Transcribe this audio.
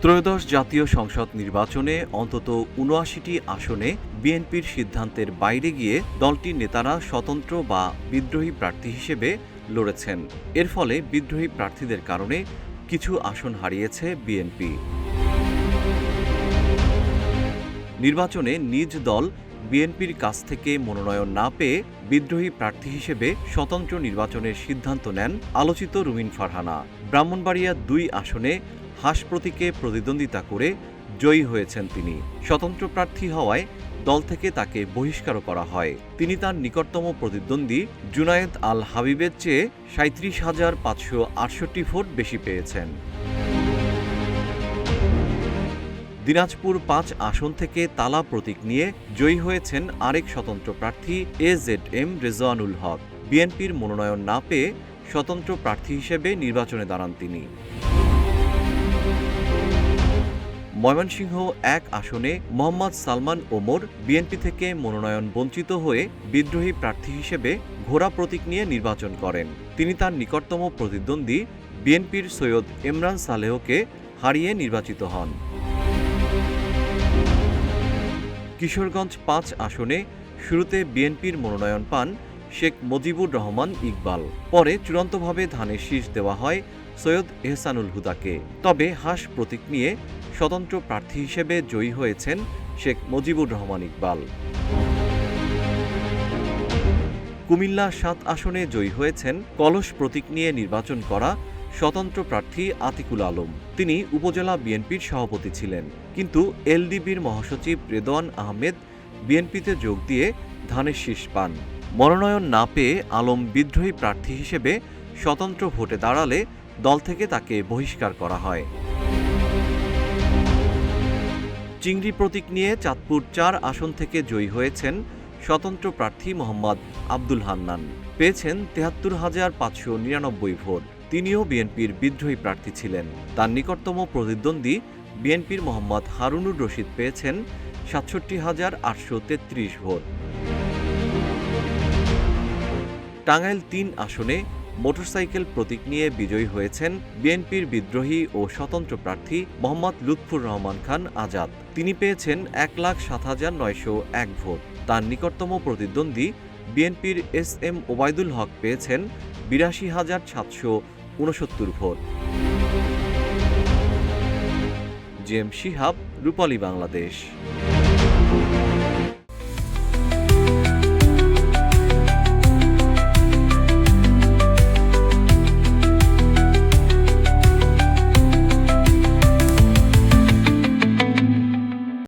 ত্রয়োদশ জাতীয় সংসদ নির্বাচনে অন্তত ৭৯টি আসনে বিএনপির সিদ্ধান্তের বাইরে গিয়ে দলটির নেতারা স্বতন্ত্র বা বিদ্রোহী প্রার্থী হিসেবে লড়েছেন। এর ফলে বিদ্রোহী প্রার্থীদের কারণে কিছু আসন হারিয়েছে বিএনপি। নির্বাচনে নিজ দল বিএনপির কাছ থেকে মনোনয়ন না পেয়ে বিদ্রোহী প্রার্থী হিসেবে স্বতন্ত্র নির্বাচনের সিদ্ধান্ত নেন আলোচিত রুমিন ফারহানা। ব্রাহ্মণবাড়িয়া ২ আসনে হাঁস প্রতীকে প্রতিদ্বন্দ্বিতা করে জয়ী হয়েছেন তিনি। স্বতন্ত্র প্রার্থী হওয়ায় দল থেকে তাকে বহিষ্কারও করা হয়। তিনি তার নিকটতম প্রতিদ্বন্দ্বী জুনায়েদ আল হাবিবের চেয়ে ৩৭,৫৬৮ ভোট বেশি পেয়েছেন। দিনাজপুর ৫ আসন থেকে তালা প্রতীক নিয়ে জয়ী হয়েছেন আরেক স্বতন্ত্র প্রার্থী এজেডএম রেজওয়ানুল হক। বিএনপির মনোনয়ন না পেয়ে স্বতন্ত্র প্রার্থী হিসেবে নির্বাচনে দাঁড়ান তিনি। ময়মনসিংহ ১ আসনে মোহাম্মদ সালমান ওমর বিএনপি থেকে মনোনয়ন বঞ্চিত হয়ে বিদ্রোহী প্রার্থী হিসেবে ঘোড়া প্রতীক নিয়ে নির্বাচন করেন। তিনি তার নিকটতম প্রতিদ্বন্দ্বী বিএনপির সৈয়দ এমরান সালেহকে হারিয়ে নির্বাচিত হন। কিশোরগঞ্জ ৫ আসনে শুরুতে বিএনপির মনোনয়ন পান শেখ মুজিবুর রহমান ইকবাল। পরে চূড়ান্তভাবে ধানের শীষ দেওয়া হয় সৈয়দ এহসানুল হুদাকে। তবে হাঁস প্রতীক নিয়ে স্বতন্ত্র প্রার্থী হিসেবে জয়ী হয়েছেন শেখ মুজিবুর রহমান ইকবাল। কুমিল্লা ৭ আসনে জয়ী হয়েছেন কলস প্রতীক নিয়ে নির্বাচন করা স্বতন্ত্র প্রার্থী আতিকুল আলম। তিনি উপজেলা বিএনপির সভাপতি ছিলেন, কিন্তু এলডিবির মহাসচিব রেদওয়ান আহমেদ বিএনপিতে যোগ দিয়ে ধানের শীষ পান। মনোনয়ন না পেয়ে আলম বিদ্রোহী প্রার্থী হিসেবে স্বতন্ত্র ভোটে দাঁড়ালে দল থেকে তাকে বহিষ্কার করা হয়। চিংড়ি প্রতীক নিয়ে চাঁদপুর ৪ আসন থেকে জয়ী হয়েছেন স্বতন্ত্র প্রার্থী মোহাম্মদ আব্দুল হান্নান। পেয়েছেন ৭৩,৫৯৯ ভোট। তিনিও বিএনপির বিদ্রোহী প্রার্থী ছিলেন। তার নিকটতম প্রতিদ্বন্দ্বী বিএনপির মোহাম্মদ হারুনুর রশিদ পেয়েছেন ৬৭,৮৩৩ ভোট। টাঙ্গাইল ৩ আসনে মোটরসাইকেল প্রতীক নিয়ে বিজয়ী হয়েছেন বিএনপির বিদ্রোহী ও স্বতন্ত্র প্রার্থী মোহাম্মদ লুৎফুর রহমান খান আজাদ। তিনি পেয়েছেন ১,০৭,৯০১ ভোট। তার নিকটতম প্রতিদ্বন্দ্বী বিএনপির এস.এম. ওবায়দুল হক পেয়েছেন ৮২,৭৬৯ ভোট। জেএম শিহাব, রূপালী বাংলাদেশ।